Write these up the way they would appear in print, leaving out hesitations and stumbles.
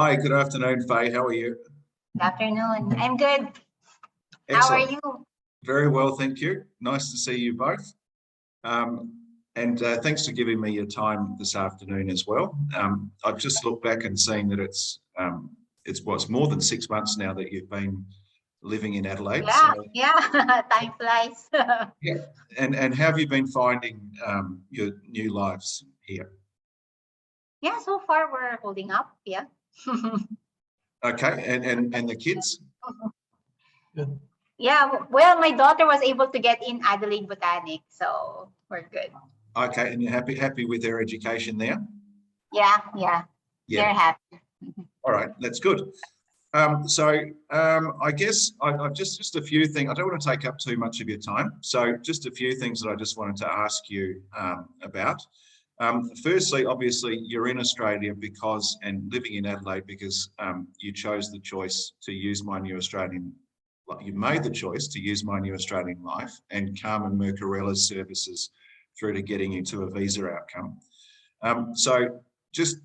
Hi, good afternoon, Faye. How are you? Good afternoon. I'm good. How are Excellent. you? Very well, thank you. Nice to see you both. And thanks for giving me your time this afternoon as well. I've just looked back and seen that it's more than 6 months now that you've been living in Adelaide. Yeah, So yeah. Time flies. yeah, and how have you been finding your new lives here? Yeah, so far we're holding up. Yeah. Okay, and the kids? Good. Yeah, well, my daughter was able to get in Adelaide Botanic, so we're good. Okay, and you're happy with their education there? Yeah, yeah. Yeah. They're happy. All right, that's good. I guess I've just a few things. I don't want to take up too much of your time. So just a few things that I just wanted to ask you about. Firstly, obviously, you're in Australia and living in Adelaide because you chose the choice to use My New Australian. You made the choice to use My New Australian Life and Carmen Mercarella's services through to getting you to a visa outcome. So just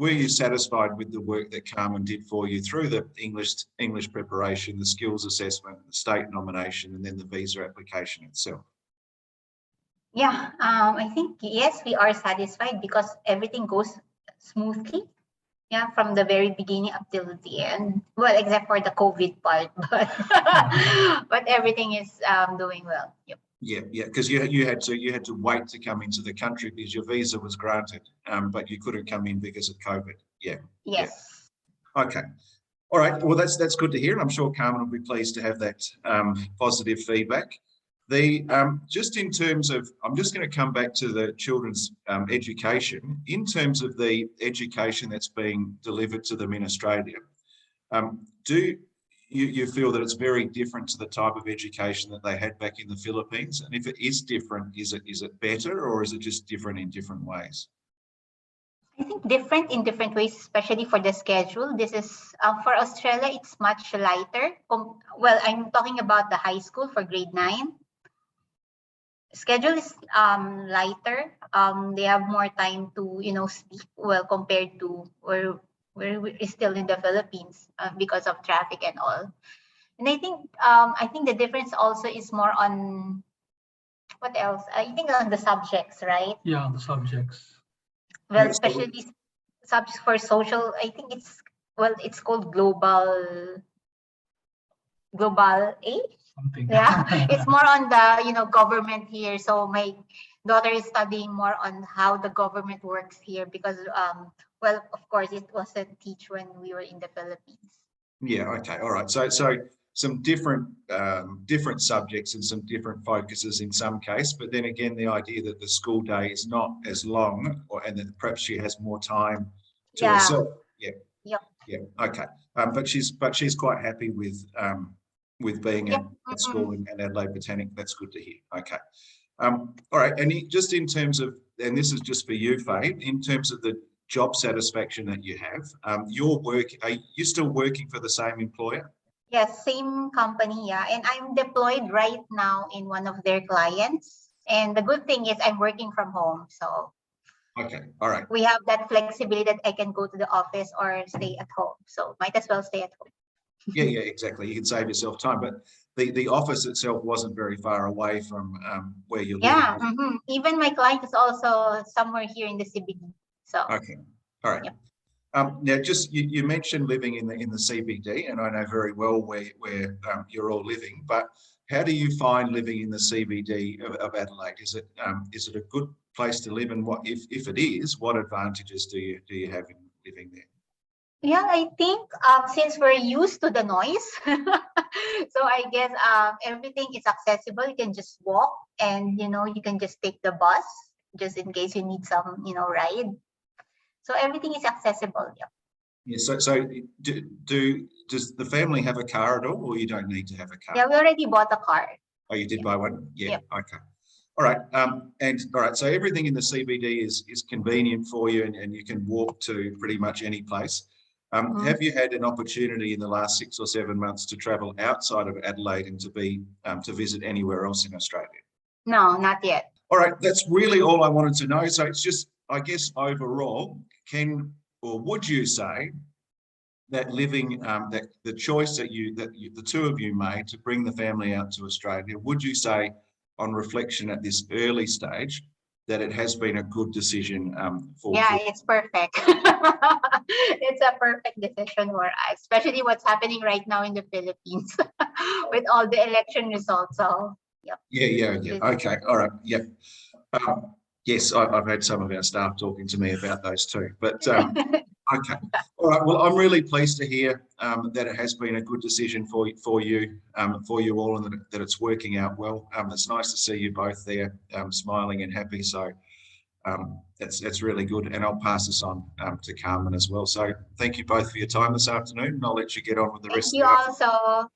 were you satisfied with the work that Carmen did for you through the English preparation, the skills assessment, the state nomination, and then the visa application itself? Yeah, I think yes, we are satisfied because everything goes smoothly. Yeah, from the very beginning up till the end. Well, except for the COVID part, but but everything is doing well. Yep. Yeah, because you had to wait to come into the country because your visa was granted, but you couldn't come in because of COVID. Yeah. Yes. Yeah. Okay. All right. Well, that's good to hear, and I'm sure Carmen will be pleased to have that positive feedback. Just in terms of, I'm just going to come back to the children's education. In terms of the education that's being delivered to them in Australia, do you feel that it's very different to the type of education that they had back in the Philippines? And if it is different, is it better or is it just different in different ways? I think different in different ways, especially for the schedule. This is for Australia, it's much lighter. Well, I'm talking about the high school for grade 9. Schedule is lighter. They have more time to speak well compared to where we're still in the Philippines because of traffic and all. And I think the difference also is more on what else? I think on the subjects, right? Yeah, the subjects. Well, Yeah, so- especially subjects for social. I think it's called global A. Something. Yeah, it's more on the government here. So my daughter is studying more on how the government works here because well, of course it wasn't teach when we were in the Philippines. Yeah. Okay. All right. So some different subjects and some different focuses in some case, but then again, the idea that the school day is not as long, and that perhaps she has more time to Yeah. herself. Yeah. Yep. Yeah. Okay. But she's quite happy with being Yep. at school in Adelaide Botanic. That's good to hear. Okay. All right. And just in terms of, and this is just for you, Faye, in terms of the job satisfaction that you have, are you still working for the same employer? Yes, same company, yeah. And I'm deployed right now in one of their clients. And the good thing is I'm working from home. So Okay. All right. we have that flexibility that I can go to the office or stay at home. So might as well stay at home. Yeah, exactly. You can save yourself time, but the office itself wasn't very far away from where you're living. Yeah. Even my client is also somewhere here in the CBD. So Okay. All right. Yep. Now, just you mentioned living in the CBD, and I know very well where you're all living. But how do you find living in the CBD of Adelaide? Is it a good place to live, and what if it is, what advantages do you have in living there? yeah, I think since we're used to the noise, so I guess everything is accessible. You can just walk, and you can just take the bus just in case you need some ride. So everything is accessible. Yeah. Yeah. So does the family have a car at all, or you don't need to have a car? Yeah, we already bought a car. Oh, you did buy one? Yeah. Yep. Okay. All right. And all right. So everything in the CBD is convenient for you, and you can walk to pretty much any place. Have you had an opportunity in the last 6 or 7 months to travel outside of Adelaide and to visit anywhere else in Australia? No, not yet. All right. That's really all I wanted to know. So it's just, I guess, overall, would you say that living, that the choice that the two of you made to bring the family out to Australia, would you say, on reflection at this early stage, that it has been a good decision for? Yeah, it's perfect. It's a perfect decision for us, especially what's happening right now in the Philippines with all the election results. So, yep. Yeah. Okay, all right, yeah. Yes, I've had some of our staff talking to me about those too, but okay. All right, well, I'm really pleased to hear that it has been a good decision for you all, and that it's working out well. It's nice to see you both there smiling and happy. So that's really good, and I'll pass this on to Carmen as well. So thank you both for your time this afternoon, and I'll let you get on with the Thank rest of you the afternoon. also.